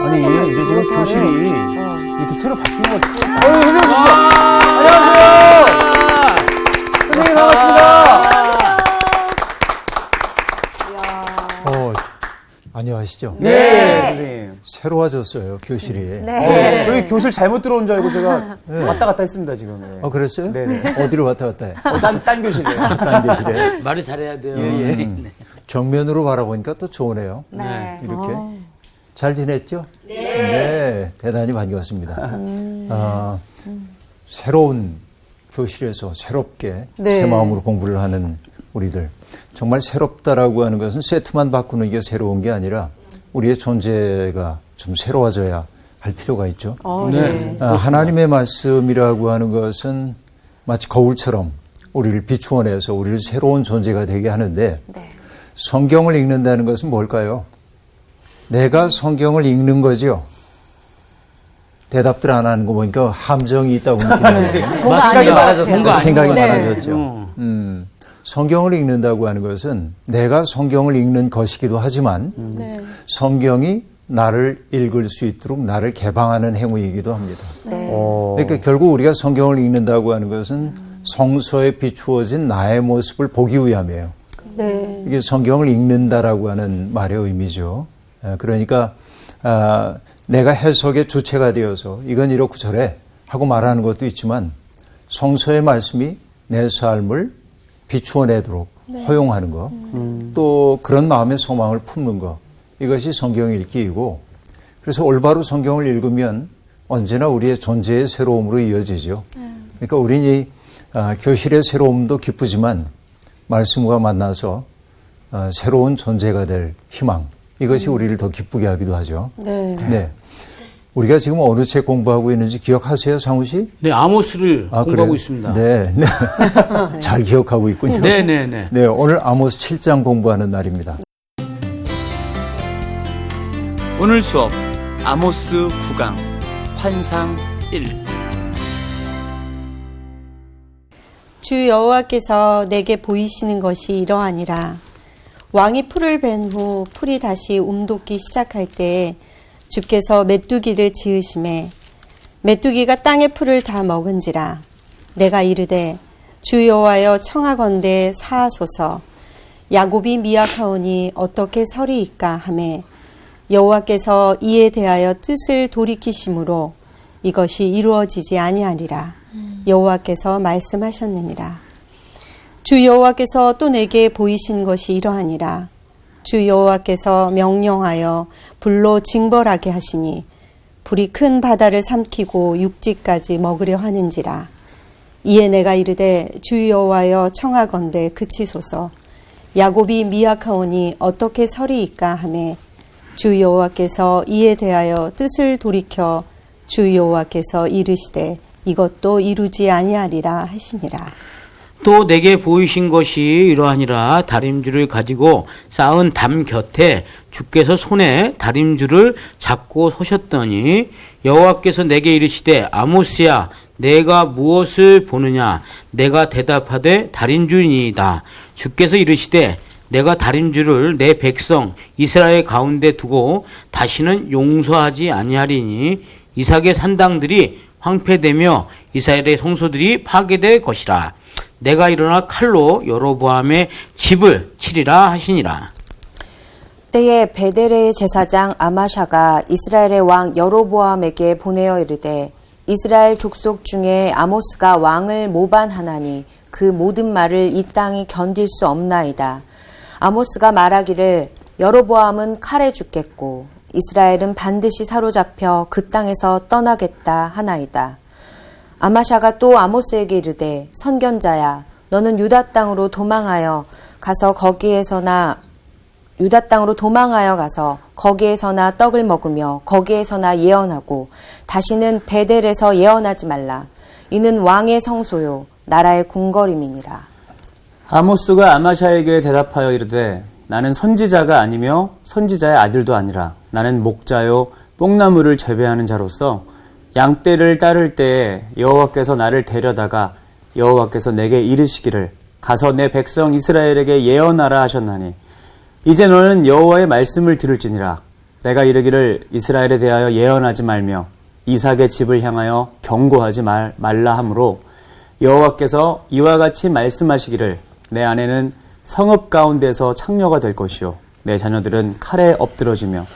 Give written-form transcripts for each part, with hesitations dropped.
아니 이게 지금 교실이 이렇게 새로 바뀐 것 같아요. 선생님 오셨습니다. 안녕하세요. 선생님 반갑습니다. 안녕하시죠? 네, 선생님. 새로워졌어요, 교실이. 네. 저희 교실 잘못 들어온 줄 알고 제가 왔다 갔다 했습니다, 지금. 네. 그랬어요? 네네. 어디로 왔다 갔다 해? 딴 교실이에요. 딴 교실에. 말을 잘해야 돼요. 정면으로 바라보니까 또 좋으네요. 네. 이렇게. 잘 지냈죠? 네. 대단히 반갑습니다. 새로운 교실에서 새롭게 새 마음으로 공부를 하는 우리들. 정말 새롭다라고 하는 것은 세트만 바꾸는 게 새로운 게 아니라 우리의 존재가 좀 새로워져야 할 필요가 있죠. 네. 하나님의 말씀이라고 하는 것은 마치 거울처럼 우리를 비추어내서 우리를 새로운 존재가 되게 하는데 성경을 읽는다는 것은 뭘까요? 내가 성경을 읽는 거죠. 대답들 안 하는 거 보니까 함정이 있다고 느끼네요. 생각이 많아졌어요. 생각이 많아졌죠. 성경을 읽는다고 하는 것은 내가 성경을 읽는 것이기도 하지만 성경이 나를 읽을 수 있도록 나를 개방하는 행위이기도 합니다. 그러니까 결국 우리가 성경을 읽는다고 하는 것은 성서에 비추어진 나의 모습을 보기 위함이에요. 이게 성경을 읽는다라고 하는 말의 의미죠. 그러니까 내가 해석의 주체가 되어서 이건 이렇고 저래 하고 말하는 것도 있지만 성서의 말씀이 내 삶을 비추어내도록 허용하는 것, 또 그런 마음의 소망을 품는 것, 이것이 성경 읽기이고, 그래서 올바로 성경을 읽으면 언제나 우리의 존재의 새로움으로 이어지죠. 그러니까 우리는 이 교실의 새로움도 기쁘지만 말씀과 만나서 새로운 존재가 될 희망, 이것이 우리를 더 기쁘게 하기도 하죠. 네. 우리가 지금 어느 책 공부하고 있는지 기억하세요, 상우 씨? 네, 아모스를 공부하고 그래요? 있습니다. 네. 잘 기억하고 있군요. 네네네. 네, 오늘 아모스 7장 공부하는 날입니다. 오늘 수업 아모스 9강 환상 1. 주 여호와께서 내게 보이시는 것이 이러하니라. 왕이 풀을 벤 후 풀이 다시 움돋기 시작할 때에 주께서 메뚜기를 지으심에 메뚜기가 땅의 풀을 다 먹은지라. 내가 이르되 주 여호와여 청하건대 사하소서. 야곱이 미약하오니 어떻게 서리이까 하매 여호와께서 이에 대하여 뜻을 돌이키심으로 이것이 이루어지지 아니하리라. 여호와께서 말씀하셨느니라. 주 여호와께서 또 내게 보이신 것이 이러하니라. 주 여호와께서 명령하여 불로 징벌하게 하시니 불이 큰 바다를 삼키고 육지까지 먹으려 하는지라. 이에 내가 이르되 주 여호와여 청하건대 그치소서. 야곱이 미약하오니 어떻게 서리이까 하매 주 여호와께서 이에 대하여 뜻을 돌이켜 주 여호와께서 이르시되 이것도 이루지 아니하리라 하시니라. 또 내게 보이신 것이 이러하니라. 다림줄을 가지고 쌓은 담 곁에 주께서 손에 다림줄을 잡고 서셨더니 여호와께서 내게 이르시되 아모스야 내가 무엇을 보느냐. 내가 대답하되 다림줄이니이다. 주께서 이르시되 내가 다림줄을 내 백성 이스라엘 가운데 두고 다시는 용서하지 아니하리니 이삭의 산당들이 황폐되며 이스라엘의 성소들이 파괴될 것이라. 내가 일어나 칼로 여로보암의 집을 치리라 하시니라. 때에 베델의 제사장 아마샤가 이스라엘의 왕 여로보암에게 보내어 이르되 이스라엘 족속 중에 아모스가 왕을 모반하나니 그 모든 말을 이 땅이 견딜 수 없나이다. 아모스가 말하기를 여로보암은 칼에 죽겠고 이스라엘은 반드시 사로잡혀 그 땅에서 떠나겠다 하나이다. 아마샤가 또 아모스에게 이르되 선견자야 너는 유다 땅으로 도망하여 가서 거기에서나 떡을 먹으며 거기에서나 예언하고 다시는 베델에서 예언하지 말라. 이는 왕의 성소요 나라의 궁궐임이니라. 아모스가 아마샤에게 대답하여 이르되 나는 선지자가 아니며 선지자의 아들도 아니라 나는 목자요 뽕나무를 재배하는 자로서 양떼를 따를 때에 여호와께서 나를 데려다가 여호와께서 내게 이르시기를 가서 내 백성 이스라엘에게 예언하라 하셨나니 이제 너는 여호와의 말씀을 들을지니라. 내가 이르기를 이스라엘에 대하여 예언하지 말며 이삭의 집을 향하여 경고하지 말라 하므로 여호와께서 이와 같이 말씀하시기를 내 아내는 성읍 가운데서 창녀가 될 것이요 내 자녀들은 칼에 엎드러지며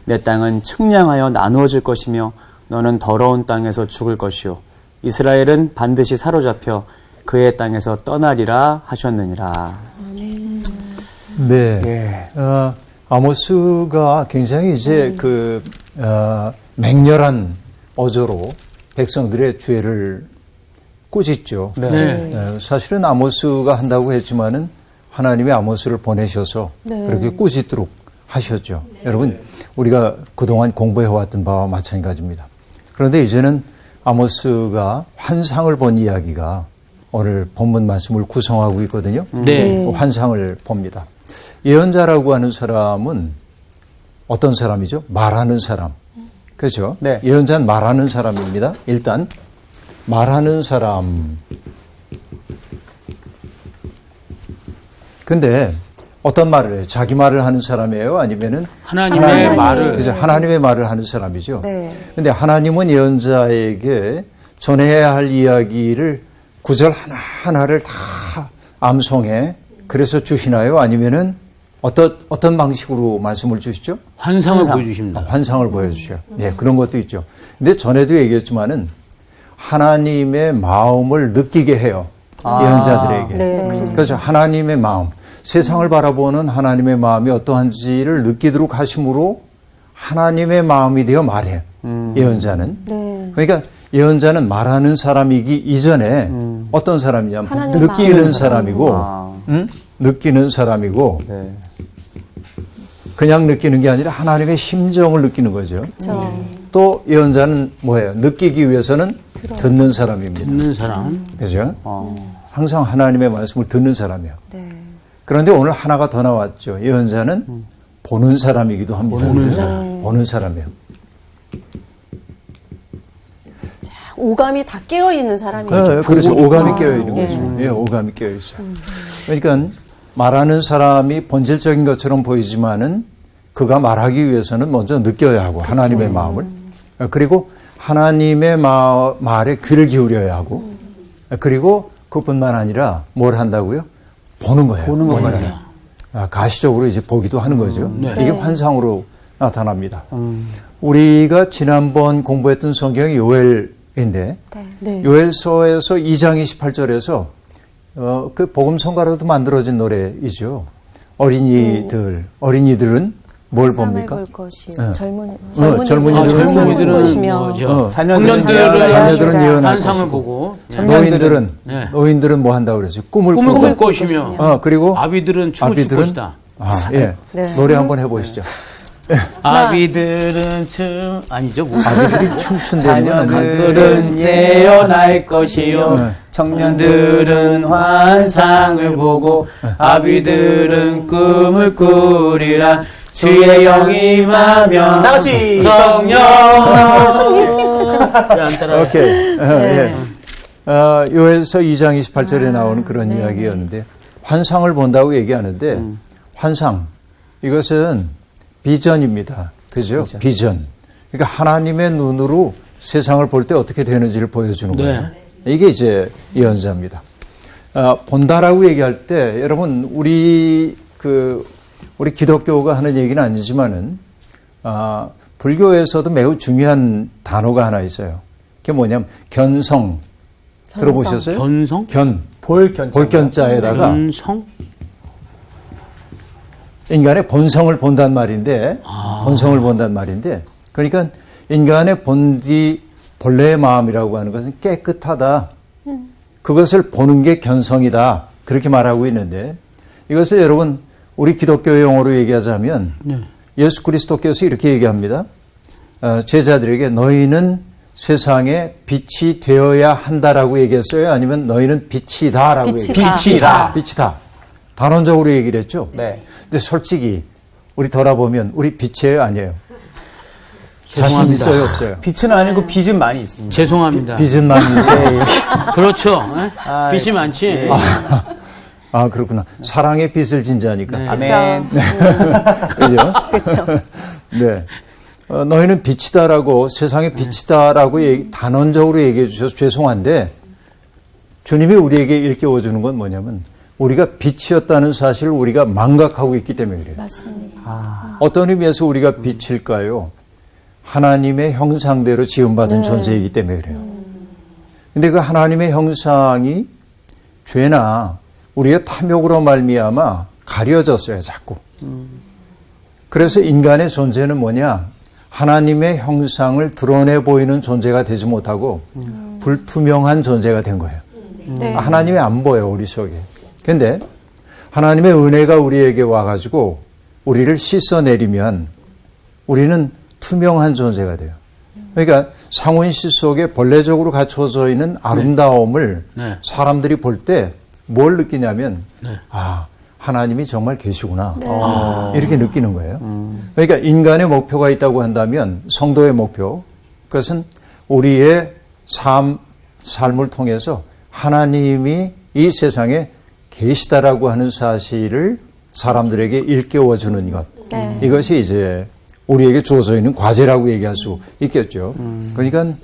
내 땅은 측량하여 나누어질 것이며 너는 더러운 땅에서 죽을 것이요 이스라엘은 반드시 사로잡혀 그의 땅에서 떠나리라 하셨느니라. 네. 예. 아모스가 굉장히 이제 맹렬한 어조로 백성들의 죄를 꾸짖죠. 네. 사실은 아모스가 한다고 했지만은 하나님이 아모스를 보내셔서 그렇게 꾸짖도록 하셨죠. 여러분, 우리가 그동안 공부해왔던 바와 마찬가지입니다. 그런데 이제는 아모스가 환상을 본 이야기가 오늘 본문 말씀을 구성하고 있거든요. 네. 환상을 봅니다. 예언자라고 하는 사람은 어떤 사람이죠? 말하는 사람. 그렇죠? 네. 예언자는 말하는 사람입니다. 일단 말하는 사람. 근데 어떤 말을 해요? 자기 말을 하는 사람이에요? 아니면은 하나님의 말을. 그죠? 하나님의 말을 하는 사람이죠. 네. 근데 하나님은 예언자에게 전해야 할 이야기를 구절 하나하나를 다 암송해 그래서 주시나요? 아니면은 어떤 방식으로 말씀을 주시죠? 환상을 보여주십니다. 환상을 보여주셔요. 네, 그런 것도 있죠. 근데 전에도 얘기했지만은 하나님의 마음을 느끼게 해요. 예언자들에게. 네. 그렇죠. 하나님의 마음. 세상을 바라보는 하나님의 마음이 어떠한지를 느끼도록 하심으로 하나님의 마음이 되어 말해요. 예언자는. 네. 그러니까 예언자는 말하는 사람이기 이전에 어떤 사람이냐면 하나님의 느끼는 마음을 사람이고, 느끼는 사람이고, 네. 그냥 느끼는 게 아니라 하나님의 심정을 느끼는 거죠. 또 예언자는 뭐예요? 느끼기 위해서는 듣는 사람입니다. 듣는 사람. 그죠? 항상 하나님의 말씀을 듣는 사람이에요. 네. 그런데 오늘 하나가 더 나왔죠. 예언자는 보는 사람이기도 합니다. 보는 사람. 보는 사람이에요. 오감이 다 깨어 있는 사람이죠. 네, 그렇죠. 오감이 깨어 있는 거죠. 예, 오감이 깨어 있어요. 그러니까 말하는 사람이 본질적인 것처럼 보이지만은 그가 말하기 위해서는 먼저 느껴야 하고 하나님의 마음을 그리고 하나님의 말에 귀를 기울여야 하고 그리고 그뿐만 아니라 뭘 한다고요? 보는 거예요. 보는 겁니다. 가시적으로 이제 보기도 하는 거죠. 이게 환상으로 나타납니다. 음. 우리가 지난번 공부했던 성경이 요엘인데 네. 요엘서에서 2장 28절에서 그 복음성가로도 만들어진 노래이죠. 어린이들은 뭘 봅니까? 볼 것이 젊은이들은 젊은이들은 것이며 뭐죠? 자녀들은 예언할 환상을 것이고 보고. 노인들은 뭐 한다고 그랬어요? 꿈을 꿈을 꿀 것이며. 그리고 아비들은 춤을 출 것이다. 예. 네. 노래 한번 해보시죠. 아비들은 아니죠. 뭐. 아비들이 춤춘다는 건 자녀들은 예언할 것이요 청년들은 환상을 보고 아비들은 꿈을 꾸리라 주의 영이 임하면 나같이 성령. 안 따라. 오케이. 요엘서 2장 28절에 나오는 그런 이야기였는데 환상을 본다고 얘기하는데 환상 이것은 비전입니다. 그죠? 비전. 그러니까 하나님의 눈으로 세상을 볼 때 어떻게 되는지를 보여주는 거예요. 이게 이제 예언자입니다. 본다라고 얘기할 때 여러분 우리 기독교가 하는 얘기는 아니지만은 불교에서도 매우 중요한 단어가 하나 있어요. 그게 뭐냐면 견성. 들어보셨어요? 견성? 볼견자에다가 견성? 인간의 본성을 본단 말인데, 본성을 본단 말인데, 그러니까 인간의 본래의 마음이라고 하는 것은 깨끗하다. 그것을 보는 게 견성이다. 그렇게 말하고 있는데, 이것을 여러분, 우리 기독교 용어로 얘기하자면, 예수 그리스도께서 이렇게 얘기합니다. 제자들에게 너희는 세상에 빛이 되어야 한다라고 얘기했어요? 아니면 너희는 빛이다라고 얘기했어요? 빛이다. 단언적으로 얘기를 했죠? 네. 근데 솔직히 우리 돌아보면 우리 빛이에요? 아니에요? 자신 있어요? 없어요? 빛은 아니고 빚은 많이 있습니다. 죄송합니다. 빛은 많이 있어요? 그렇죠. 빛이 많지. 그렇구나. 사랑의 빛을 진 자니까. 아멘. 그죠? 그렇죠. 네. 너희는 빛이다라고 세상의 빛이다라고 단언적으로 얘기해 주셔서 죄송한데 주님이 우리에게 일깨워 주는 건 뭐냐면 우리가 빛이었다는 사실을 우리가 망각하고 있기 때문에 그래요. 맞습니다. 어떤 의미에서 우리가 빛일까요? 하나님의 형상대로 지음받은 존재이기 때문에 그래요. 근데 그 하나님의 형상이 죄나 우리의 탐욕으로 말미암아 가려졌어요, 자꾸. 그래서 인간의 존재는 뭐냐? 하나님의 형상을 드러내 보이는 존재가 되지 못하고 불투명한 존재가 된 거예요. 네. 하나님이 안 보여요, 우리 속에. 근데 하나님의 은혜가 우리에게 와가지고 우리를 씻어내리면 우리는 투명한 존재가 돼요. 그러니까 상온씨 속에 본래적으로 갖춰져 있는 아름다움을 네. 사람들이 볼 때 뭘 느끼냐면 네. 아, 하나님이 정말 계시구나. 이렇게 느끼는 거예요. 그러니까 인간의 목표가 있다고 한다면 성도의 목표, 그것은 우리의 삶을 통해서 하나님이 이 세상에 계시다라고 하는 사실을 사람들에게 일깨워주는 것. 네. 이것이 이제 우리에게 주어져 있는 과제라고 얘기할 수 있겠죠. 그러니까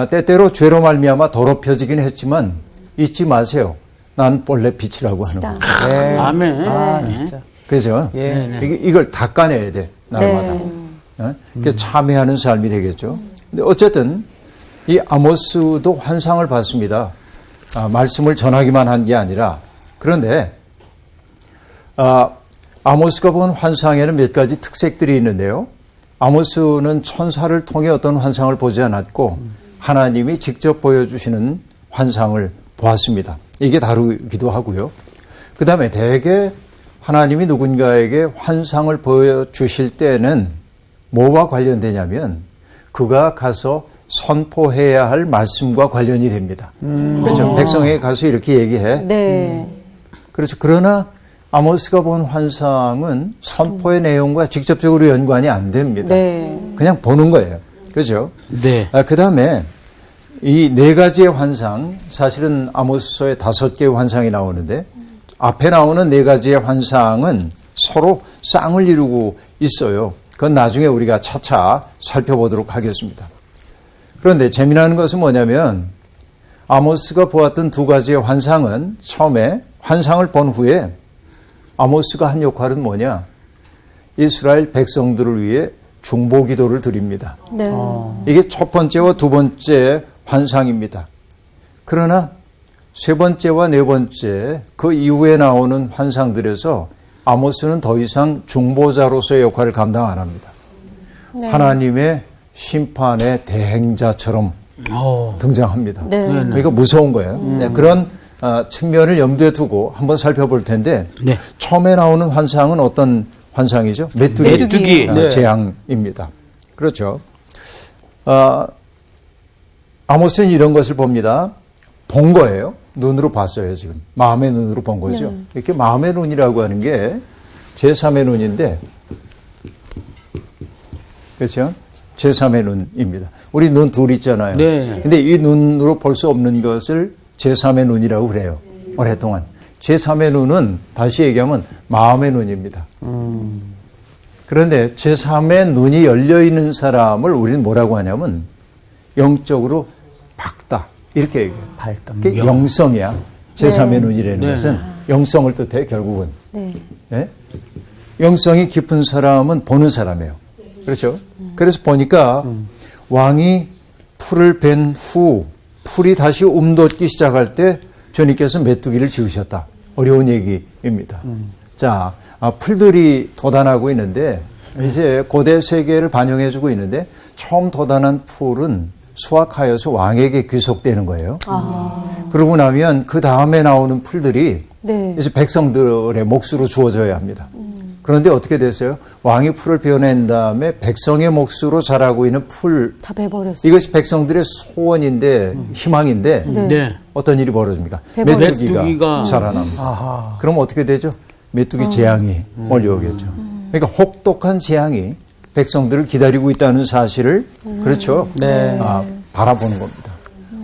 때때로 죄로 말미암아 더럽혀지긴 했지만 잊지 마세요. 난 본래 빛이라고 하는 거. 네. 아멘. 아, 진짜. 그죠? 예. 이걸 닦아내야 돼, 날마다. 그게 참회하는 삶이 되겠죠. 근데 어쨌든 이 아모스도 환상을 봤습니다. 말씀을 전하기만 한 게 아니라. 그런데 아모스가 본 환상에는 몇 가지 특색들이 있는데요. 아모스는 천사를 통해 어떤 환상을 보지 않았고 하나님이 직접 보여주시는 환상을 보았습니다. 이게 다르기도 하고요. 그 다음에 대개 하나님이 누군가에게 환상을 보여주실 때는 뭐와 관련되냐면 그가 가서 선포해야 할 말씀과 관련이 됩니다. 그렇죠. 백성에게 가서 이렇게 얘기해. 네. 그렇죠. 그러나 아모스가 본 환상은 선포의 내용과 직접적으로 연관이 안 됩니다. 네. 그냥 보는 거예요. 그렇죠. 네. 그 다음에 이 네 가지의 환상, 사실은 아모스서에 5개의 환상이 나오는데 앞에 나오는 네 가지의 환상은 서로 쌍을 이루고 있어요. 그건 나중에 우리가 차차 살펴보도록 하겠습니다. 그런데 재미나는 것은 뭐냐면 아모스가 보았던 2가지의 환상은 처음에 환상을 본 후에 아모스가 한 역할은 뭐냐? 이스라엘 백성들을 위해 중보 기도를 드립니다. 네. 이게 첫 번째와 2번째 환상입니다. 그러나 3번째와 4번째 그 이후에 나오는 환상들에서 아모스는 더 이상 중보자로서의 역할을 감당 안 합니다. 네. 하나님의 심판의 대행자처럼 등장합니다. 네. 그러니까 무서운 거예요. 네, 그런 측면을 염두에 두고 한번 살펴볼 텐데 네. 처음에 나오는 환상은 어떤 환상이죠? 메뚜기. 네. 재앙입니다. 그렇죠. 아모스는 이런 것을 봅니다. 본 거예요. 눈으로 봤어요, 지금. 마음의 눈으로 본 거죠. 이렇게 마음의 눈이라고 하는 게 제3의 눈인데, 그렇죠? 제3의 눈입니다. 우리 눈 둘 있잖아요. 네. 근데 이 눈으로 볼 수 없는 것을 제3의 눈이라고 그래요. 오랫동안. 제3의 눈은 다시 얘기하면 마음의 눈입니다. 그런데 제3의 눈이 열려있는 사람을 우리는 뭐라고 하냐면 영적으로 밝다. 이렇게 얘기해요. 밝다. 그게 영성이야. 제3의 눈이라는 네. 것은 영성을 뜻해, 결국은. 네. 예? 영성이 깊은 사람은 보는 사람이에요. 그렇죠? 그래서 보니까 왕이 풀을 벤 후 풀이 다시 움돋기 시작할 때 주님께서 메뚜기를 지으셨다. 어려운 얘기입니다. 자, 풀들이 돋아나고 있는데 이제 고대 세계를 반영해주고 있는데 처음 돋아난 풀은 수확하여서 왕에게 귀속되는 거예요. 그러고 나면 그 다음에 나오는 풀들이 네. 이제 백성들의 몫으로 주어져야 합니다. 그런데 어떻게 됐어요? 왕이 풀을 베어낸 다음에 백성의 몫으로 자라고 있는 풀, 다 베버렸어요. 이것이 백성들의 소원인데 희망인데 네. 어떤 일이 벌어집니까? 베버렸어요. 메뚜기가 자라납니다. 그럼 어떻게 되죠? 메뚜기 재앙이 몰려오겠죠. 그러니까 혹독한 재앙이 백성들을 기다리고 있다는 사실을 그렇죠. 네. 바라보는 겁니다.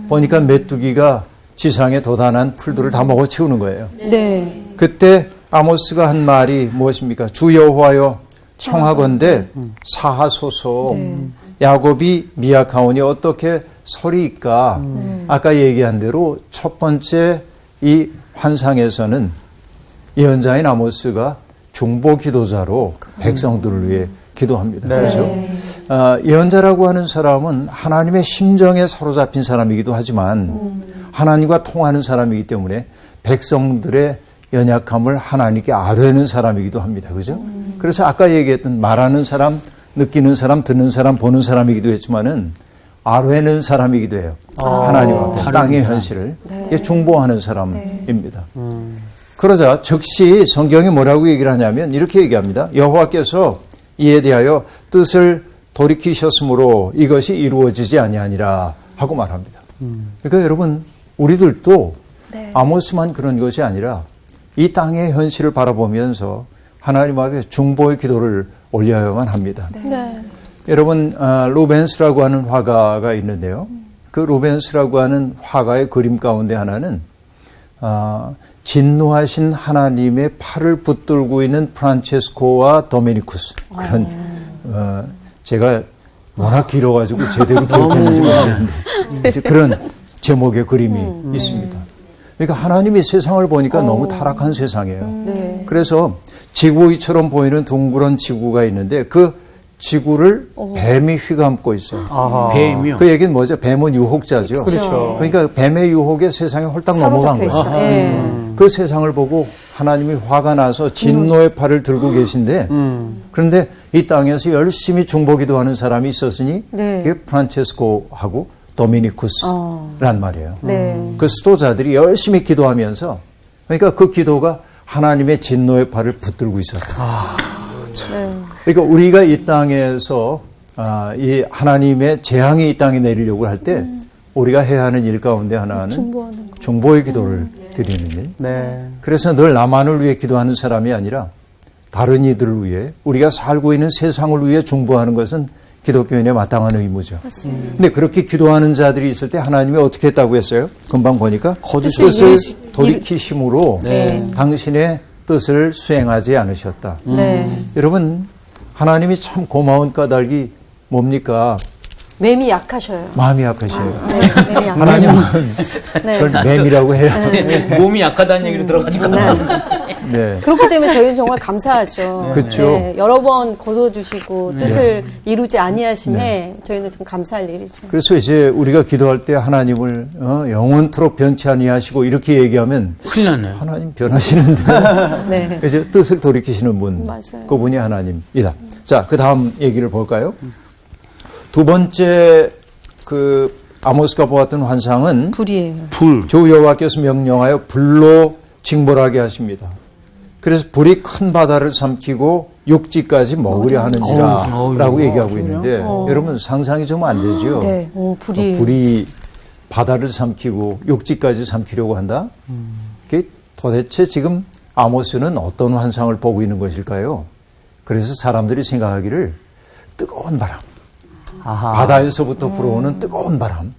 보니까 메뚜기가 지상에 돋아난 풀들을 다 먹어치우는 거예요. 네. 그때 아모스가 한 말이 무엇입니까? 주 여호와여, 청하건대 사하소서. 야곱이 미약하오니 어떻게 서리이까. 아까 얘기한 대로 첫 번째 이 환상에서는 예언자인 아모스가 중보 기도자로 백성들을 위해 기도합니다. 그렇죠? 예언자라고 하는 사람은 하나님의 심정에 사로잡힌 사람이기도 하지만 하나님과 통하는 사람이기 때문에 백성들의 연약함을 하나님께 아뢰는 사람이기도 합니다. 그죠? 그래서 아까 얘기했던 말하는 사람, 느끼는 사람, 듣는 사람, 보는 사람이기도 했지만은 아뢰는 사람이기도 해요. 하나님 앞에 땅의 현실을 중보하는 사람입니다. 그러자 즉시 성경이 뭐라고 얘기를 하냐면 이렇게 얘기합니다. 여호와께서 이에 대하여 뜻을 돌이키셨으므로 이것이 이루어지지 아니하니라 하고 말합니다. 그러니까 여러분 우리들도 아모스만 그런 것이 아니라 이 땅의 현실을 바라보면서 하나님 앞에 중보의 기도를 올려야만 합니다. 여러분 루벤스라고 하는 화가가 있는데요. 그 루벤스라고 하는 화가의 그림 가운데 하나는 진노하신 하나님의 팔을 붙들고 있는 프란체스코와 도미니쿠스 그런 제가 워낙 길어가지고 제대로 기억했는지 모르겠는데 그런 제목의 그림이 있습니다. 그러니까 하나님이 세상을 보니까 너무 타락한 세상이에요. 그래서 지구처럼 보이는 둥그런 지구가 있는데 그 지구를 뱀이 휘감고 있어요. 뱀이요? 그 얘기는 뭐죠? 뱀은 유혹자죠. 그렇죠. 그러니까 뱀의 유혹에 세상에 홀딱 넘어간 거예요. 그 세상을 보고 하나님이 화가 나서 진노의 팔을 들고 계신데 그런데 이 땅에서 열심히 중보기도하는 사람이 있었으니 그게 프란체스코하고 도미니쿠스란 말이에요. 그 수도자들이 열심히 기도하면서 그러니까 그 기도가 하나님의 진노의 팔을 붙들고 있었다. 그러니까 우리가 이 땅에서 이 하나님의 재앙이 이 땅에 내리려고 할 때 우리가 해야 하는 일 가운데 하나는 중보의 기도를 드리는 일. 그래서 늘 나만을 위해 기도하는 사람이 아니라 다른 이들을 위해 우리가 살고 있는 세상을 위해 중보하는 것은 기독교인의 마땅한 의무죠. 근데 그렇게 기도하는 자들이 있을 때 하나님이 어떻게 했다고 했어요? 금방 보니까 뜻을 돌이키심으로 당신의 뜻을 수행하지 않으셨다. 여러분 하나님이 참 고마운 까닭이 뭡니까? 매미 약하셔요. 마음이 약하셔요. 매미 약하셔요. 하나님은 그걸 매미라고 해요. 몸이 약하다는 얘기를 들어가지고 그렇기 때문에 저희는 정말 감사하죠. 그렇죠. 여러 번 거둬주시고 뜻을 이루지 아니하시네 저희는 좀 감사할 일이죠. 그래서 이제 우리가 기도할 때 하나님을 영원토록 변치 아니하시고 이렇게 얘기하면 큰일 났네요. 하나님 변하시는데 이제 뜻을 돌이키시는 분 맞아요. 그분이 하나님이다. 자, 그 다음 얘기를 볼까요? 두 번째 그 아모스가 보았던 환상은 불이에요. 주 여호와께서 명령하여 불로 징벌하게 하십니다. 그래서 불이 큰 바다를 삼키고 육지까지 먹으려 하는지라라고 얘기하고 있는데 여러분 상상이 좀 안 되죠? 불이 바다를 삼키고 육지까지 삼키려고 한다? 그게 도대체 지금 아모스는 어떤 환상을 보고 있는 것일까요? 그래서 사람들이 생각하기를 뜨거운 바람, 바다에서부터 불어오는 뜨거운 바람,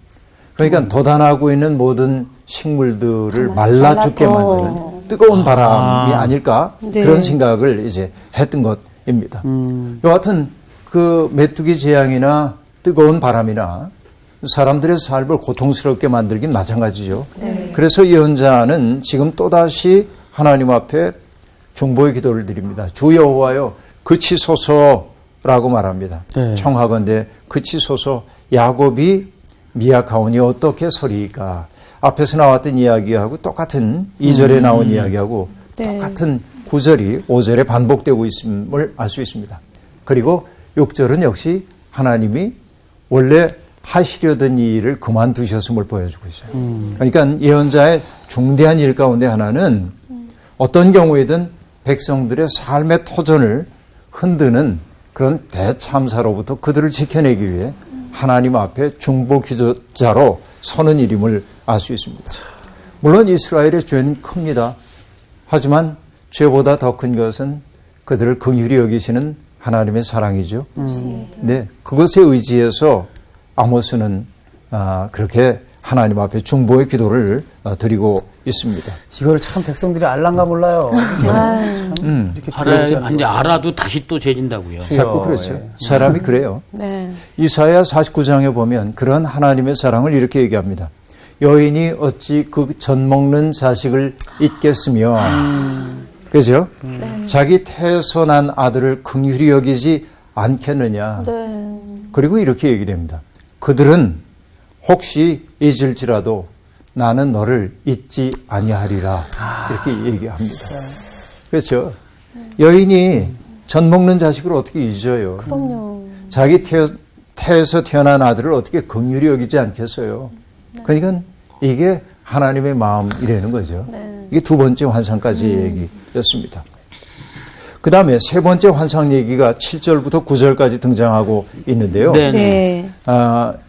그러니까 돋아나고 있는 모든 식물들을 말라 죽게 만드는 뜨거운 바람이 아닐까 그런 생각을 이제 했던 것입니다. 여하튼 그 메뚜기 재앙이나 뜨거운 바람이나 사람들의 삶을 고통스럽게 만들긴 마찬가지죠. 그래서 예언자는 지금 또다시 하나님 앞에 중보의 기도를 드립니다. 주 여호와여 그치소서라고 말합니다. 청하건대 그치소서. 야곱이 미약하오니 어떻게 서리이까. 앞에서 나왔던 이야기하고 똑같은 2절에 나온 이야기하고 똑같은 9절이 5절에 반복되고 있음을 알 수 있습니다. 그리고 6절은 역시 하나님이 원래 하시려던 이 일을 그만두셨음을 보여주고 있어요. 그러니까 예언자의 중대한 일 가운데 하나는 어떤 경우에든 백성들의 삶의 터전을 흔드는 그런 대참사로부터 그들을 지켜내기 위해 하나님 앞에 중보 기도자로 서는 일임을 알 수 있습니다. 물론 이스라엘의 죄는 큽니다. 하지만 죄보다 더 큰 것은 그들을 긍휼히 여기시는 하나님의 사랑이죠. 네, 그것에 의지해서 아모스는 그렇게 하나님 앞에 중보의 기도를 드리고 있습니다. 이거를 참 백성들이 알란가 몰라요. 참 이렇게 두려워하지 않는 이제 알아도 다시 또 재진다고요. 자꾸 그렇죠. 예. 사람이 그래요. 네. 이사야 49장에 보면 그런 하나님의 사랑을 이렇게 얘기합니다. 여인이 어찌 그 젖 먹는 자식을 잊겠으며, 그죠? 자기 태에서 난 아들을 긍휼히 여기지 않겠느냐. 네. 그리고 이렇게 얘기를 합니다. 그들은 혹시 잊을지라도 나는 너를 잊지 아니하리라. 이렇게 얘기합니다. 그렇죠? 여인이 젖 먹는 자식을 어떻게 잊어요? 그럼요. 자기 태에서 태어난 아들을 어떻게 긍휼히 여기지 않겠어요? 그러니까 이게 하나님의 마음이라는 거죠. 네. 이게 두 번째 환상까지 얘기였습니다. 그 다음에 세 번째 환상 얘기가 7절부터 9절까지 등장하고 있는데요. 네.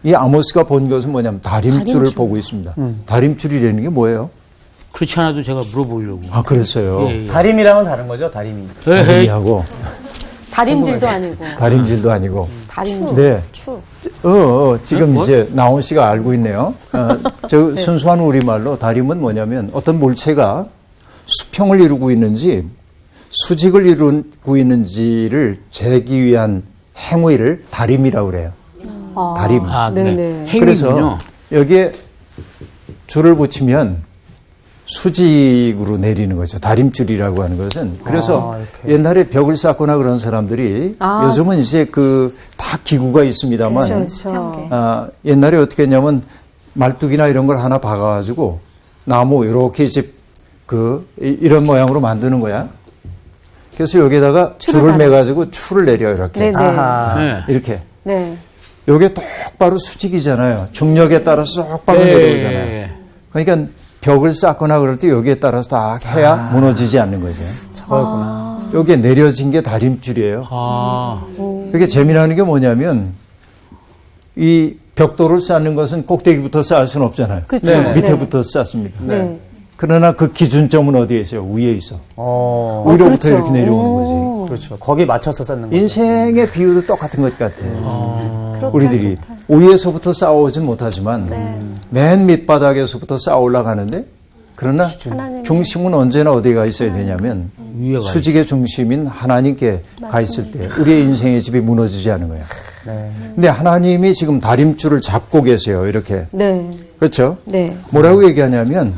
이 아모스가 본 것은 뭐냐면 다림줄을 보고 있습니다. 다림줄이라는 게 뭐예요? 그렇지 않아도 제가 물어보려고. 아, 그랬어요. 예, 예. 다림이랑은 다른 거죠, 다림이. 다림이하고 다림질도 아니고. 다림질도 아니고. 다림질. 네. 추. 지금 이제 나온 씨가 알고 있네요. 저 순수한 우리말로 다림은 뭐냐면 어떤 물체가 수평을 이루고 있는지 수직을 이루고 있는지를 재기 위한 행위를 다림이라고 그래요. 다림. 아, 네네. 네. 그래서 행위군요. 여기에 줄을 붙이면 수직으로 내리는 거죠. 다림줄이라고 하는 것은. 그래서 옛날에 벽을 쌓거나 그런 사람들이 요즘은 이제 다 기구가 있습니다만 그렇죠. 옛날에 어떻게 했냐면 말뚝이나 이런 걸 하나 박아가지고 나무 이렇게 이제 이런 모양으로 만드는 거야. 그래서 여기다가 줄을 매가지고 추를 내려 이렇게. 네네. 네. 이렇게. 네. 요게 똑바로 수직이잖아요. 중력에 따라서 똑바로 네. 내려오잖아요. 그러니까 벽을 쌓거나 그럴 때 여기에 따라서 딱 해야 무너지지 않는 거죠. 저거였구나. 여기에 내려진 게 다림줄이에요. 그게 재미나는 게 뭐냐면 이 벽돌을 쌓는 것은 꼭대기부터 쌓을 수는 없잖아요. 그쵸. 네. 밑에부터 쌓습니다. 네. 그러나 그 기준점은 어디에 있어요? 위에 있어. 위로부터 그렇죠. 이렇게 내려오는 거지. 그렇죠. 거기에 맞춰서 쌓는 거죠. 인생의 비유도 똑같은 것 같아요. 그렇다, 우리들이 그렇다. 위에서부터 쌓아오진 못하지만 맨 밑바닥에서부터 쌓아 올라가는데 그러나 하나님의 중심은 언제나 어디가 있어야 되냐면 위에 가야 수직의 중심인 하나님께 가 있을 때 우리의 인생의 집이 무너지지 않은 거야. 근데 하나님이 지금 다림줄을 잡고 계세요. 이렇게. 네. 그렇죠? 네. 뭐라고 얘기하냐면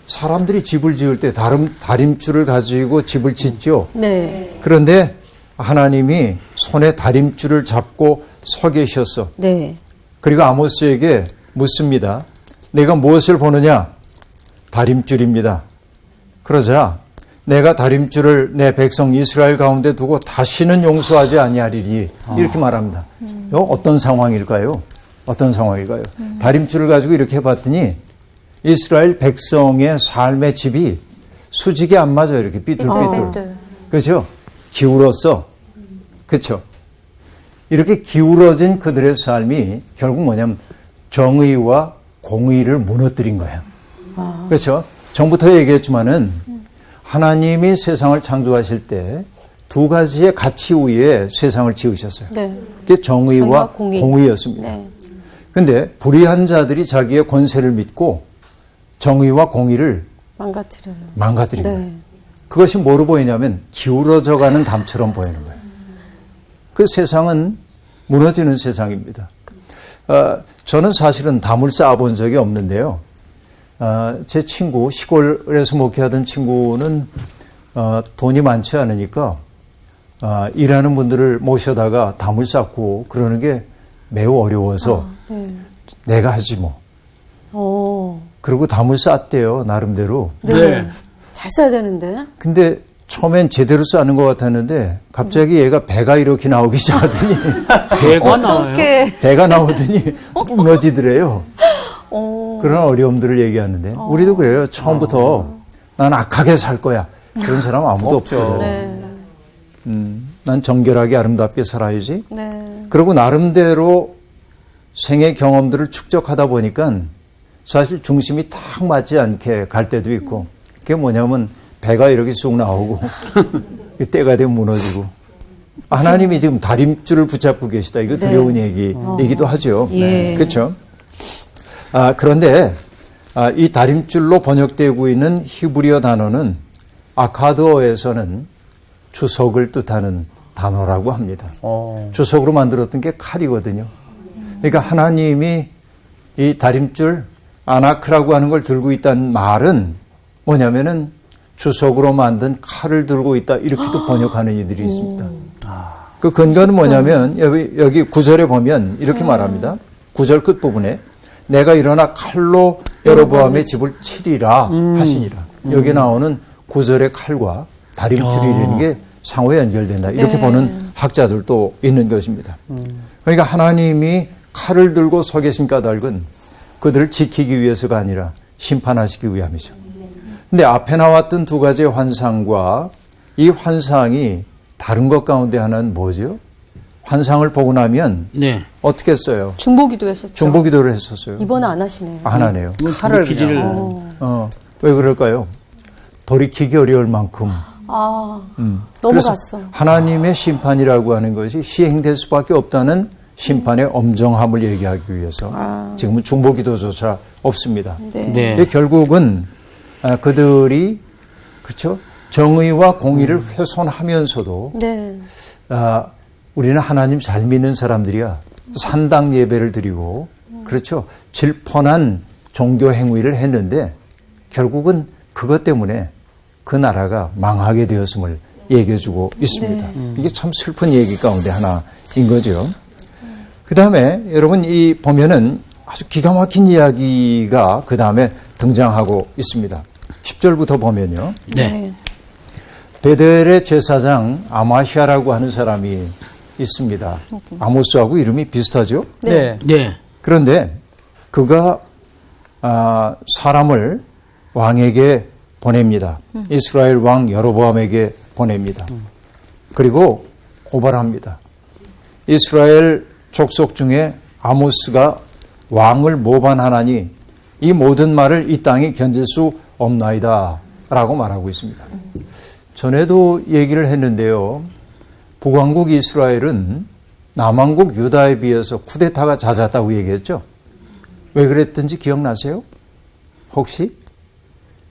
사람들이 집을 지을 때 다림줄을 가지고 집을 짓죠. 네. 그런데 하나님이 손에 다림줄을 잡고 서 계셨어. 네. 그리고 아모스에게 묻습니다. 내가 무엇을 보느냐? 다림줄입니다. 그러자 내가 다림줄을 내 백성 이스라엘 가운데 두고 다시는 용서하지 아니하리니 이렇게 말합니다. 어떤 상황일까요? 어떤 상황일까요? 다림줄을 가지고 이렇게 해봤더니 이스라엘 백성의 삶의 집이 수직에 안 맞아요. 이렇게 삐뚤삐뚤. 그렇죠? 기울었어. 그렇죠? 이렇게 기울어진 그들의 삶이 결국 뭐냐면 정의와 공의를 무너뜨린 거예요. 그렇죠? 전부터 얘기했지만은 하나님이 세상을 창조하실 때 두 가지의 가치 위에 세상을 지으셨어요. 네. 그게 정의와 공의. 공의였습니다. 네. 근데 불의한 자들이 자기의 권세를 믿고 정의와 공의를 망가뜨려요. 망가뜨린 거예요. 네. 그것이 뭐로 보이냐면 기울어져 가는 담처럼 보이는 거예요. 그 세상은 무너지는 세상입니다. 저는 사실은 담을 쌓아본 적이 없는데요. 제 친구, 시골에서 목회하던 친구는 돈이 많지 않으니까 일하는 분들을 모셔다가 담을 쌓고 그러는 게 매우 어려워서 내가 하지 뭐. 그리고 담을 쌓았대요, 나름대로. 네. 잘 써야 되는데. 근데 처음엔 제대로 쌓는 것 같았는데 갑자기 얘가 배가 이렇게 나오기 시작하더니 배가 나와요. 어떻게? 배가 나오더니 무너지더래요. 그런 어려움들을 얘기하는데 우리도 그래요. 처음부터 난 악하게 살 거야. 그런 사람 아무도 없거든. 네. 난 정결하게 아름답게 살아야지. 네. 그리고 나름대로 생애 경험들을 축적하다 보니까 사실 중심이 딱 맞지 않게 갈 때도 있고 그게 뭐냐면 배가 이렇게 쑥 나오고 때가 되면 무너지고 하나님이 지금 다림줄을 붙잡고 계시다. 이거 두려운 얘기이기도 하죠. 예. 그렇죠? 그런데 이 다림줄로 번역되고 있는 히브리어 단어는 아카드어에서는 주석을 뜻하는 단어라고 합니다. 주석으로 만들었던 게 칼이거든요. 그러니까 하나님이 이 다림줄 아나크라고 하는 걸 들고 있다는 말은 뭐냐면은 주석으로 만든 칼을 들고 있다 이렇게도 번역하는 이들이 있습니다. 그 근거는 뭐냐면 여기 9절에 보면 이렇게 말합니다. 9절 끝부분에 내가 일어나 칼로 여로보암의 집을 치리라 하시니라. 여기 나오는 9절의 칼과 다림줄이라는 게 상호에 연결된다. 이렇게 보는 학자들도 있는 것입니다. 그러니까 하나님이 칼을 들고 서 계신 까닭은 그들을 지키기 위해서가 아니라 심판하시기 위함이죠. 근데 앞에 나왔던 두 가지의 환상과 이 환상이 다른 것 가운데 하나는 뭐죠? 환상을 보고 나면 네. 어떻게 했어요? 중보기도 했었죠. 중보기도를 했었어요. 이번은 안 하시네요. 안 하네요. 칼을 기지를 왜 그럴까요? 돌이키기 어려울 만큼 그래서 넘어갔어. 하나님의 심판이라고 하는 것이 시행될 수밖에 없다는 심판의 엄정함을 얘기하기 위해서 지금은 중보기도조차 없습니다. 네. 근데 결국은 그들이 그렇죠? 정의와 공의를 훼손하면서도 네. 우리는 하나님 잘 믿는 사람들이야 산당 예배를 드리고 그렇죠? 질펀한 종교 행위를 했는데 결국은 그것 때문에 그 나라가 망하게 되었음을 얘기해주고 있습니다. 이게 참 슬픈 얘기 가운데 하나인 거죠. 그 다음에 여러분 이 보면은 아주 기가 막힌 이야기가 그 다음에 등장하고 있습니다. 10절부터 보면요. 네. 베델의 제사장 아마시아라고 하는 사람이 있습니다. 아모스하고 이름이 비슷하죠? 네. 네. 그런데 그가 사람을 왕에게 보냅니다. 이스라엘 왕 여로보암에게 보냅니다. 그리고 고발합니다. 이스라엘 족속 중에 아모스가 왕을 모반하나니 이 모든 말을 이 땅이 견딜 수 없나이다 라고 말하고 있습니다. 전에도 얘기를 했는데요. 북왕국 이스라엘은 남왕국 유다에 비해서 쿠데타가 잦았다고 얘기했죠. 왜 그랬던지 기억나세요? 혹시?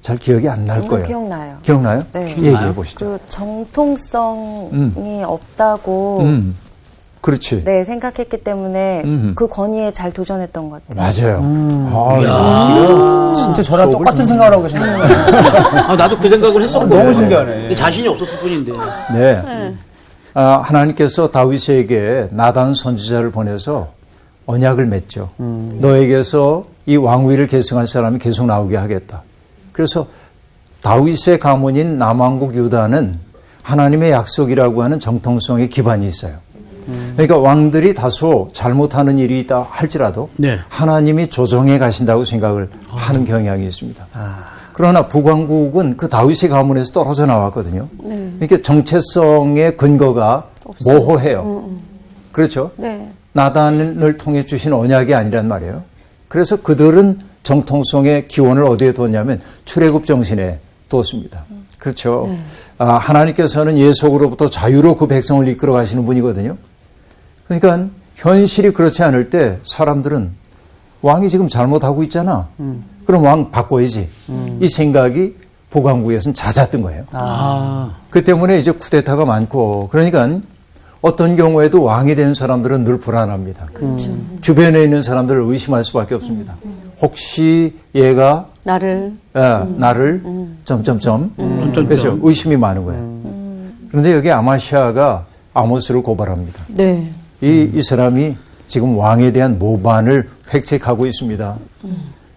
잘 기억이 안 날 거예요. 기억나요. 기억나요? 네. 얘기해 보시죠. 그 정통성이 없다고 그렇지. 네, 생각했기 때문에 그 권위에 잘 도전했던 것 같아요. 맞아요. 진짜 저랑 똑같은 생각을 하고 계시네요. 나도 그 생각을 했었거든요. 너무 신기하네. 자신이 없었을 뿐인데. 네. 하나님께서 다윗에게 나단 선지자를 보내서 언약을 맺죠. 너에게서 이 왕위를 계승할 사람이 계속 나오게 하겠다. 그래서 다윗의 가문인 남왕국 유다는 하나님의 약속이라고 하는 정통성의 기반이 있어요. 그러니까 왕들이 다소 잘못하는 일이 있다 할지라도 네. 하나님이 조정해 가신다고 생각을 하는 경향이 있습니다. 그러나 북왕국은 그 다윗의 가문에서 떨어져 나왔거든요. 그러니까 정체성의 근거가 모호해요. 그렇죠? 네. 나단을 통해 주신 언약이 아니란 말이에요. 그래서 그들은 정통성의 기원을 어디에 뒀냐면 출애굽 정신에 뒀습니다. 그렇죠. 하나님께서는 예속으로부터 자유로 그 백성을 이끌어 가시는 분이거든요. 그러니까 현실이 그렇지 않을 때 사람들은 왕이 지금 잘못하고 있잖아. 그럼 왕 바꿔야지. 이 생각이 북왕국에서는 잦았던 거예요. 그 때문에 이제 쿠데타가 많고 그러니까 어떤 경우에도 왕이 된 사람들은 늘 불안합니다. 주변에 있는 사람들을 의심할 수밖에 없습니다. 혹시 얘가 나를 점점점 그렇죠. 의심이 많은 거예요. 그런데 여기 아마시아가 아모스를 고발합니다. 네. 이 사람이 지금 왕에 대한 모반을 획책하고 있습니다.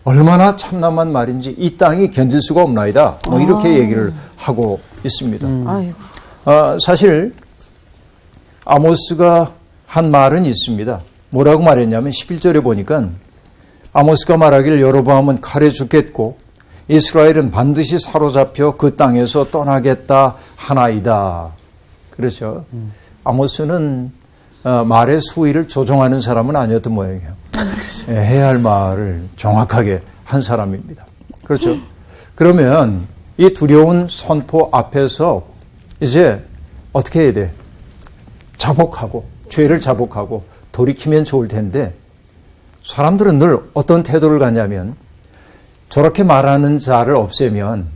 얼마나 참남한 말인지 이 땅이 견딜 수가 없나이다. 뭐 이렇게 얘기를 하고 있습니다. 아이고. 사실 아모스가 한 말은 있습니다. 뭐라고 말했냐면 11절에 보니까 아모스가 말하기를 여로보암은 칼에 죽겠고 이스라엘은 반드시 사로잡혀 그 땅에서 떠나겠다 하나이다. 그렇죠. 아모스는 말의 수위를 조종하는 사람은 아니었던 모양이에요. 해야 할 말을 정확하게 한 사람입니다. 그렇죠. 그러면 이 두려운 선포 앞에서 이제 어떻게 해야 돼? 자복하고 죄를 자복하고 돌이키면 좋을 텐데 사람들은 늘 어떤 태도를 갖냐면 저렇게 말하는 자를 없애면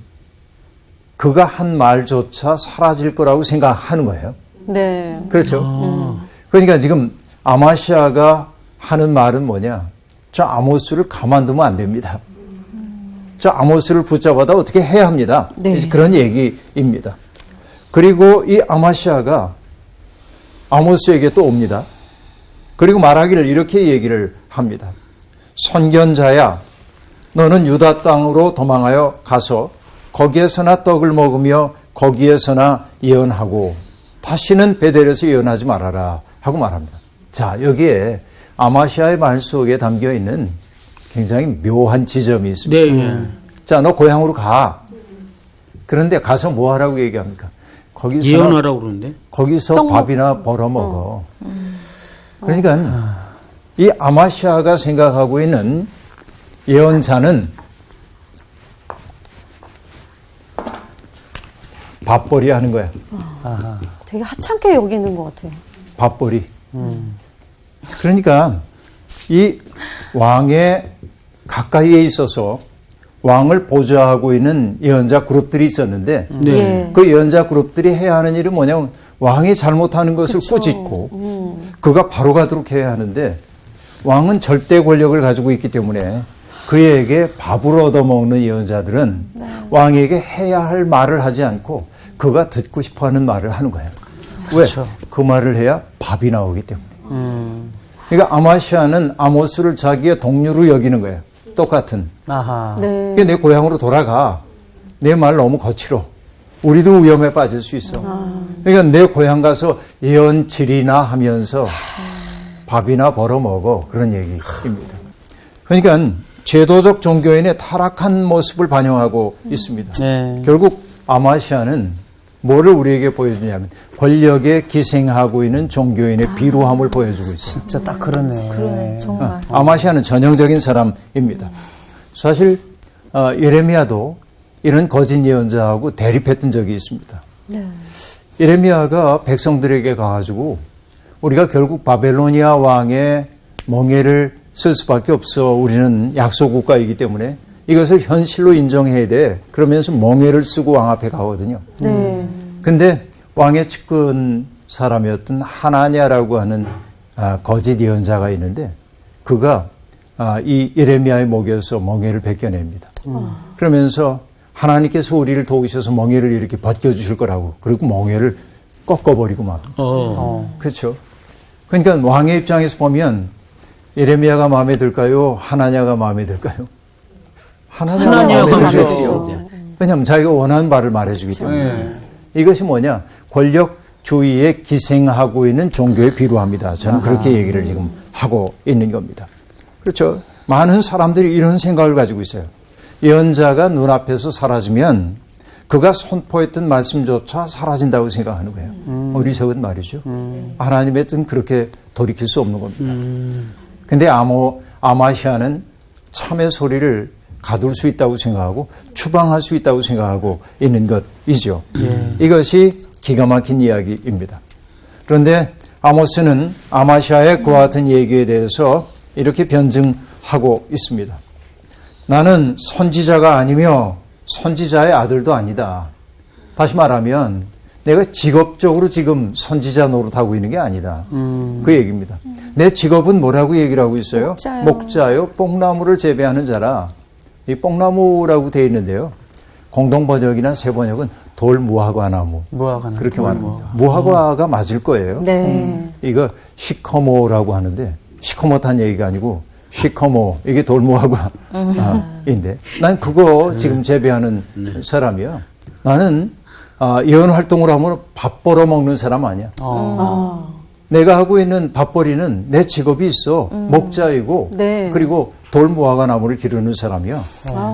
그가 한 말조차 사라질 거라고 생각하는 거예요. 네. 그렇죠. 그러니까 지금 아마시아가 하는 말은 뭐냐? 저 아모스를 가만두면 안 됩니다. 저 아모스를 붙잡아다 어떻게 해야 합니다. 네. 그런 얘기입니다. 그리고 이 아마시아가 아모스에게 또 옵니다. 그리고 말하기를 이렇게 얘기를 합니다. 선견자야, 너는 유다 땅으로 도망하여 가서 거기에서나 떡을 먹으며 거기에서나 예언하고 다시는 베델에서 예언하지 말아라 하고 말합니다. 자, 여기에 아마시아의 말 속에 담겨 있는 굉장히 묘한 지점이 있습니다. 네, 예. 자, 너 고향으로 가. 그런데 가서 뭐 하라고 얘기합니까? 거기서 예언하라고 그러는데. 거기서 밥이나 벌어 먹어. 그러니까 이 아마시아가 생각하고 있는 예언자는 밥벌이 하는 거야. 되게 하찮게 여기는 것 같아요. 밥벌이. 그러니까 이 왕의 가까이에 있어서 왕을 보좌하고 있는 예언자 그룹들이 있었는데 네. 그 예언자 그룹들이 해야 하는 일은 뭐냐면 왕이 잘못하는 것을 꾸짖고 그가 바로 가도록 해야 하는데 왕은 절대 권력을 가지고 있기 때문에 그에게 밥을 얻어먹는 예언자들은 왕에게 해야 할 말을 하지 않고 그가 듣고 싶어하는 말을 하는 거예요. 그렇죠. 왜? 그 말을 해야 밥이 나오기 때문에. 그러니까 아마시아는 아모스를 자기의 동료로 여기는 거예요. 똑같은. 아하. 네. 그러니까 내 고향으로 돌아가. 내 말 너무 거칠어. 우리도 위험에 빠질 수 있어. 그러니까 내 고향 가서 예언질이나 하면서 밥이나 벌어 먹어. 그런 얘기입니다. 그러니까 제도적 종교인의 타락한 모습을 반영하고 있습니다. 네. 결국 아마시아는 뭐를 우리에게 보여주냐면 권력에 기생하고 있는 종교인의 비루함을 보여주고 있어요. 진짜 딱 그러네. 그러네, 정말. 아마시아는 전형적인 사람입니다. 사실 예레미야도 이런 거짓 예언자하고 대립했던 적이 있습니다. 네. 예레미야가 백성들에게 가가지고 우리가 결국 바벨로니아 왕의 멍에를 쓸 수밖에 없어. 우리는 약소국가이기 때문에 이것을 현실로 인정해야 돼. 그러면서 멍에를 쓰고 왕 앞에 가거든요. 네. 근데 왕의 측근 사람이었던 하나냐라고 하는 거짓 예언자가 있는데 그가 이 예레미야의 목에서 멍에를 벗겨냅니다. 그러면서 하나님께서 우리를 도우셔서 멍에를 이렇게 벗겨주실 거라고. 그리고 멍에를 꺾어버리고 막. 그렇죠. 그러니까 왕의 입장에서 보면 예레미야가 마음에 들까요? 하나냐가 마음에 들까요? 하나냐가 마음에 마음에 들죠. 들죠. 왜냐하면 자기가 원하는 바를 말해주기 때문에. 이것이 뭐냐? 권력주의에 기생하고 있는 종교의 비루합니다. 저는 그렇게 얘기를 지금 하고 있는 겁니다. 그렇죠. 많은 사람들이 이런 생각을 가지고 있어요. 예언자가 눈앞에서 사라지면 그가 선포했던 말씀조차 사라진다고 생각하는 거예요. 어리석은 말이죠. 하나님의 뜻은 그렇게 돌이킬 수 없는 겁니다. 근데 아마시아는 참의 소리를 가둘 수 있다고 생각하고 추방할 수 있다고 생각하고 있는 것이죠. 이것이 기가 막힌 이야기입니다. 그런데 아모스는 아마시아의 그와 같은 얘기에 대해서 이렇게 변증하고 있습니다. 나는 선지자가 아니며 선지자의 아들도 아니다. 다시 말하면 내가 직업적으로 지금 선지자 노릇하고 있는 게 아니다. 그 얘기입니다. 내 직업은 뭐라고 얘기를 하고 있어요? 목자요. 뽕나무를 재배하는 자라. 이 뽕나무라고 되어 있는데요. 공동 번역이나 새 번역은 돌무화과나무. 무화과나무. 그렇게 말합니다. 무화과가 맞을 거예요. 네. 이거 시커모라고 하는데 시커멓다는 얘기가 아니고 시커모 이게 돌무화과인데 난 그거 지금 재배하는 사람이야. 나는 예언 활동을 하면 밥 벌어 먹는 사람 아니야. 내가 하고 있는 밥벌이는 내 직업이 있어. 목자이고 네. 그리고 돌무화과 나무를 기르는 사람이야.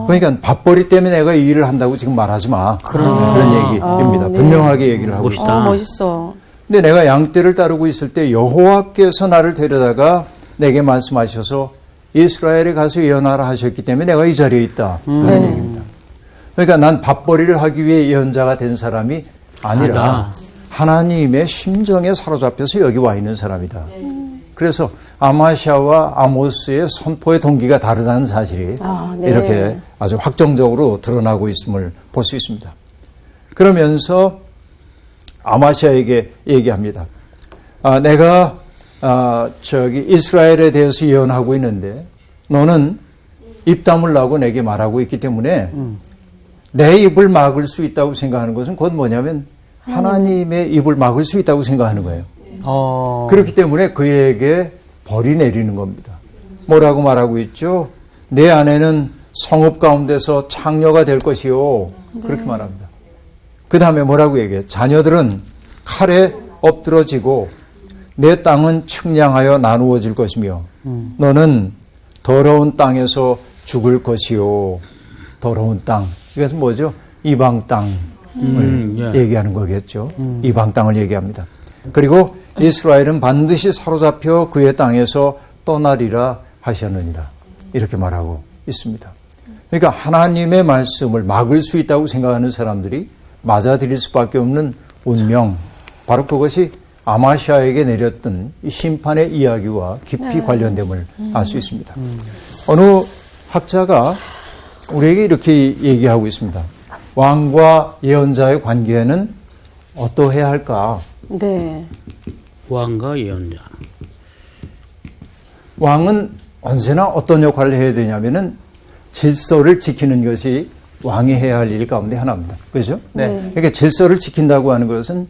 그러니까 밥벌이 때문에 내가 이 일을 한다고 지금 말하지 마. 그런 얘기입니다. 네. 분명하게 얘기를 하고 멋있다. 있다. 멋있어. 근데 내가 양떼를 따르고 있을 때 여호와께서 나를 데려다가 내게 말씀하셔서 이스라엘에 가서 예언하라 하셨기 때문에 내가 이 자리에 있다. 그런 얘기입니다. 그러니까 난 밥벌이를 하기 위해 예언자가 된 사람이 아니라 하나님의 심정에 사로잡혀서 여기 와 있는 사람이다. 그래서 아마샤와 아모스의 선포의 동기가 다르다는 사실이 네. 이렇게 아주 확정적으로 드러나고 있음을 볼 수 있습니다. 그러면서 아마샤에게 얘기합니다. 내가 이스라엘에 대해서 예언하고 있는데 너는 입 다물라고 내게 말하고 있기 때문에 내 입을 막을 수 있다고 생각하는 것은 곧 뭐냐면 하나님의 입을 막을 수 있다고 생각하는 거예요. 그렇기 때문에 그에게 벌이 내리는 겁니다. 뭐라고 말하고 있죠? 내 아내는 성읍 가운데서 창녀가 될 것이요. 그렇게 말합니다. 그 다음에 뭐라고 얘기해요? 자녀들은 칼에 엎드러지고 내 땅은 측량하여 나누어질 것이며 너는 더러운 땅에서 죽을 것이요. 더러운 땅. 이것은 뭐죠? 이방 땅을 얘기하는 거겠죠. 이방 땅을 얘기합니다. 그리고 이스라엘은 반드시 사로잡혀 그의 땅에서 떠나리라 하셨느니라. 이렇게 말하고 있습니다. 그러니까 하나님의 말씀을 막을 수 있다고 생각하는 사람들이 맞아들일 수밖에 없는 운명. 바로 그것이 아마샤에게 내렸던 이 심판의 이야기와 깊이 관련됨을 알 수 있습니다. 어느 학자가 우리에게 이렇게 얘기하고 있습니다. 왕과 예언자의 관계는 어떠해야 할까? 네. 왕과 예언자. 왕은 언제나 어떤 역할을 해야 되냐면은 질서를 지키는 것이 왕이 해야 할 일 가운데 하나입니다. 그렇죠? 네. 그러니까 질서를 지킨다고 하는 것은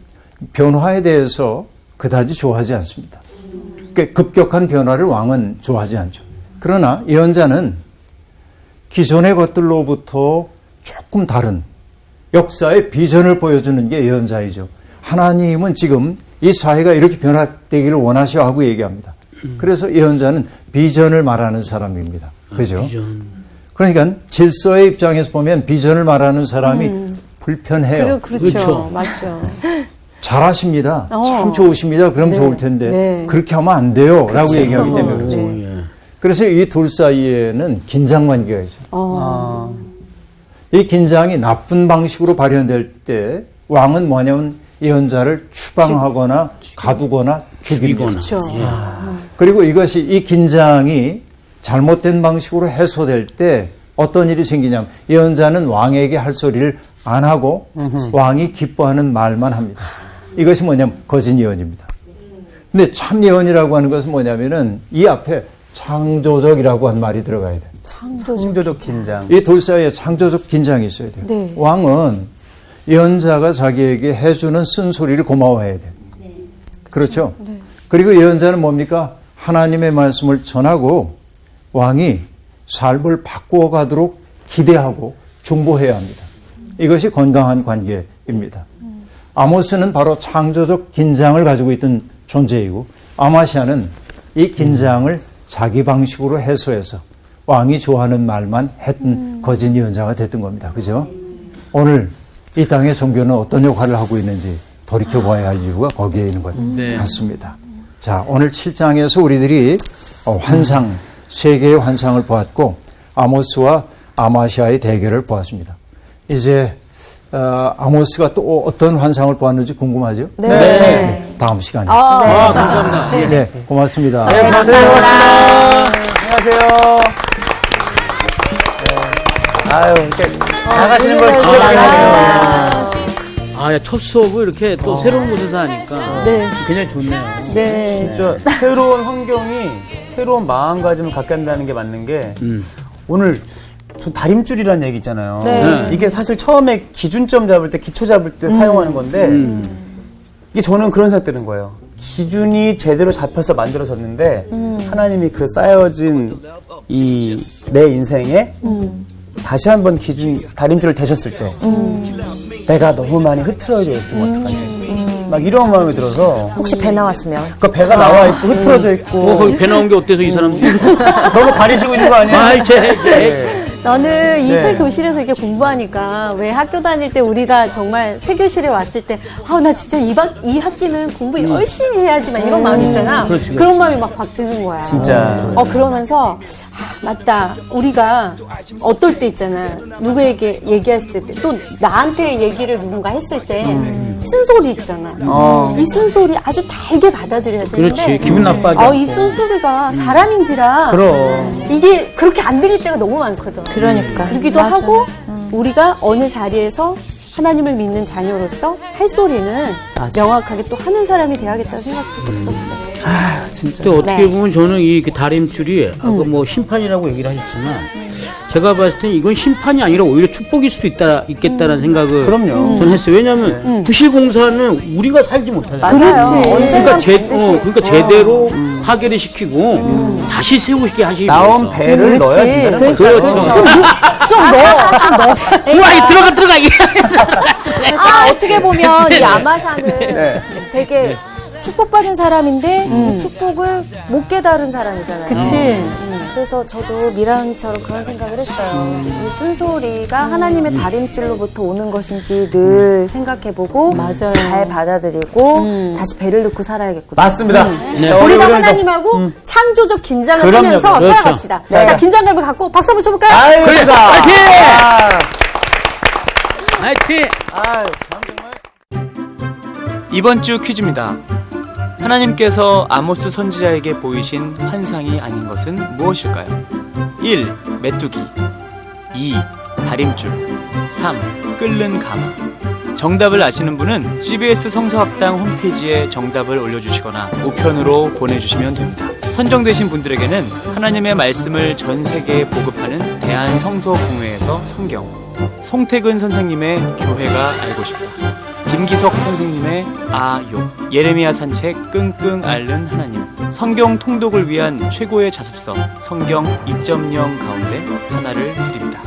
변화에 대해서 그다지 좋아하지 않습니다. 그러니까 급격한 변화를 왕은 좋아하지 않죠. 그러나 예언자는 기존의 것들로부터 조금 다른 역사의 비전을 보여주는 게 예언자이죠. 하나님은 지금 이 사회가 이렇게 변화되기를 원하셔 하고 얘기합니다. 그래서 예언자는 비전을 말하는 사람입니다. 그죠? 비전. 그러니까 질서의 입장에서 보면 비전을 말하는 사람이 불편해요. 그렇죠. 맞죠. 잘하십니다. 참 좋으십니다. 그럼 네. 좋을 텐데 네. 그렇게 하면 안 돼요. 라고 얘기하기 때문에 그렇죠. 네. 그래서 이 둘 사이에는 긴장 관계가 있어요. 이 긴장이 나쁜 방식으로 발현될 때 왕은 뭐냐면 예언자를 추방하거나 가두거나 죽이거나. 그렇죠. 그리고 이것이 이 긴장이 잘못된 방식으로 해소될 때 어떤 일이 생기냐면 예언자는 왕에게 할 소리를 안 하고 왕이 기뻐하는 말만 합니다. 이것이 뭐냐면 거짓 예언입니다. 근데 참 예언이라고 하는 것은 뭐냐면은 이 앞에 창조적이라고 한 말이 들어가야 돼요. 창조적 긴장. 이 둘 사이에 창조적 긴장이 있어야 돼요. 네. 왕은 예언자가 자기에게 해주는 쓴소리를 고마워해야 돼요. 그렇죠? 네. 그리고 예언자는 뭡니까? 하나님의 말씀을 전하고 왕이 삶을 바꾸어 가도록 기대하고 중보해야 합니다. 이것이 건강한 관계입니다. 아모스는 바로 창조적 긴장을 가지고 있던 존재이고 아마샤는 이 긴장을 자기 방식으로 해소해서 왕이 좋아하는 말만 했던 거짓 예언자가 됐던 겁니다. 그죠? 오늘 이 땅의 종교는 어떤 역할을 하고 있는지 돌이켜봐야 할 이유가 거기에 있는 것 같습니다. 자, 오늘 7장에서 우리들이 환상, 세 개의 환상을 보았고 아모스와 아마샤의 대결을 보았습니다. 이제 아모스가 또 어떤 환상을 보았는지 궁금하죠? 네. 다음 시간에. 감사합니다. 네, 고맙습니다. 네, 고맙습니다. 안녕하세요. 네. 아유, 이렇게 나가시는 걸 진짜 많이 하네요. 첫 수업을 이렇게 또 새로운 곳에서 하니까 네. 굉장히 좋네요. 네. 진짜 새로운 환경이 새로운 마음가짐을 갖게 한다는 게 맞는 게 오늘 저 다림줄이라는 얘기 있잖아요. 네. 이게 사실 처음에 기준점 잡을 때, 기초 잡을 때 사용하는 건데 이게 저는 그런 생각 드는 거예요. 기준이 제대로 잡혀서 만들어졌는데 하나님이 그 쌓여진 이 내 인생에 다시 한번 기준 다림줄을 대셨을 때 내가 너무 많이 흐트러져 있으면 어떡하지? 막 이런 마음이 들어서 혹시 배 나왔으면 그 배가 나와 있고 흐트러져 있고 거기 배 나온 게 어때서 이 사람? 너무 가리시고 있는 거 아니에요? 네. 나는 이 네. 새 교실에서 이렇게 공부하니까 왜 학교 다닐 때 우리가 정말 새 교실에 왔을 때 나 진짜 이 학기는 공부 열심히 해야지만 이런 마음 있잖아. 그렇지. 그런 마음이 막 드는 거야. 진짜. 그러면서 맞다. 우리가 어떨 때 있잖아. 누구에게 얘기했을 때, 또 나한테 얘기를 누군가 했을 때, 쓴소리 있잖아. 이 쓴소리 아주 달게 받아들여야 되는데. 그렇지. 기분 나빠하지 않고. 이 쓴소리가 사람인지라. 그럼. 이게 그렇게 안 들릴 때가 너무 많거든. 그러니까. 그러기도 맞아. 하고, 우리가 어느 자리에서 하나님을 믿는 자녀로서 할 소리는 명확하게 또 하는 사람이 돼야겠다는 생각도 들었어요. 또 어떻게 네. 보면 저는 이 다림줄이 아까 뭐 심판이라고 얘기를 하셨지만 제가 봤을 때는 이건 심판이 아니라 오히려 축복일 수도 있겠다라는 생각을 그럼요. 저는 했어요. 왜냐하면 부실공사는 우리가 살지 못하잖아요. 그렇지. 언젠간 그러니까 제대로 파괴를 시키고 다시 세우게 하시기 나온 위해서. 배를 넣어야 된다는 거죠. 그러니까 좀 넣어. 좋아, 들어가. 어떻게 보면 이 아마샤는 네. 되게 축복받은 사람인데 이 축복을 못 깨달은 사람이잖아요. 그치. 그래서 저도 미란처럼 그런 생각을 했어요. 이 쓴소리가 하나님의 다림줄로부터 오는 것인지 늘 생각해보고 맞아요. 잘 받아들이고 다시 배를 넣고 살아야겠구나. 맞습니다. 네. 자, 우리가 오늘은 하나님하고 창조적 긴장을 그럼요, 하면서 그렇죠. 살아갑시다. 자, 자, 긴장감을 갖고 박수 한번 쳐볼까요? 알겠습니다. 화이팅! 아, 화이팅! 이번 주 퀴즈입니다. 하나님께서 아모스 선지자에게 보이신 환상이 아닌 것은 무엇일까요? 1. 메뚜기 2. 다림줄 3. 끓는 가마. 정답을 아시는 분은 CBS 성서학당 홈페이지에 정답을 올려주시거나 우편으로 보내주시면 됩니다. 선정되신 분들에게는 하나님의 말씀을 전 세계에 보급하는 대한성서공회에서 성경, 송태근 선생님의 교회가 알고 싶다, 김기석 선생님의 아욕, 예레미야 산책 끙끙 앓는 하나님, 성경 통독을 위한 최고의 자습서 성경 2.0 가운데 하나를 드립니다.